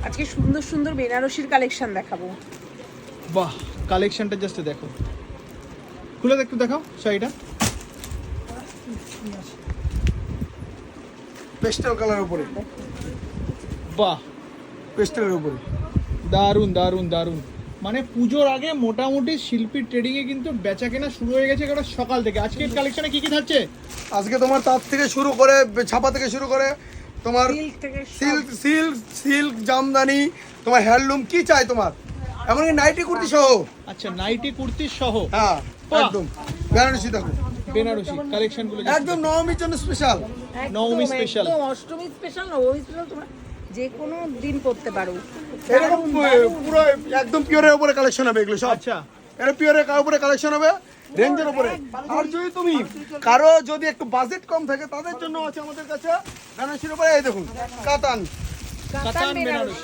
আজকে সুন্দর সুন্দর বেনারসির কালেকশন দেখাবো। বাহ, কালেকশনটা জাস্ট দেখো, খুলে একটু দেখাও শাড়িটা। পেস্টেল কালার উপরে, বাহ, পেস্টেলের উপরে দারুন দারুন দারুন। মানে পুজোর আগে মোটামুটি শিল্পী ট্রেডিং এ কিন্তু বেচা কেনা শুরু হয়ে গেছে কারণ সকাল থেকে। আজকের কালেকশনে কি কি থাকছে? আজকে তোমার তার থেকে শুরু করে ছাপা থেকে শুরু করে তোমার সিল্ক থেকে সিল্ক সিল্ক সিল্ক জামদানি, তোমার হ্যান্ডলুম কি চাই তোমার, এমনকি নাইটি কুর্তি সহ। আচ্ছা, নাইটি কুর্তি সহ। হ্যাঁ বাহ। একদম বেনারসি দেখো, বেনারসি কালেকশন গুলো একদম নবমীর জন্য স্পেশাল। নবমী special। একদম অষ্টমী স্পেশাল, নবমী স্পেশাল, তোমরা যে কোনো দিন করতে পারো। এরকম পুরো একদম পিওরের উপরে কালেকশন হবে এগুলো সব। আচ্ছা, এটা পিওরের উপরে কালেকশন হবে, রেঞ্জের উপরে। আর যদি তুমি কারো যদি একটু বাজেট কম থাকে তাদের জন্য আছে আমাদের কাছে বেনারসির উপরে, এই দেখুন কাতান। কাতান বেনারসি।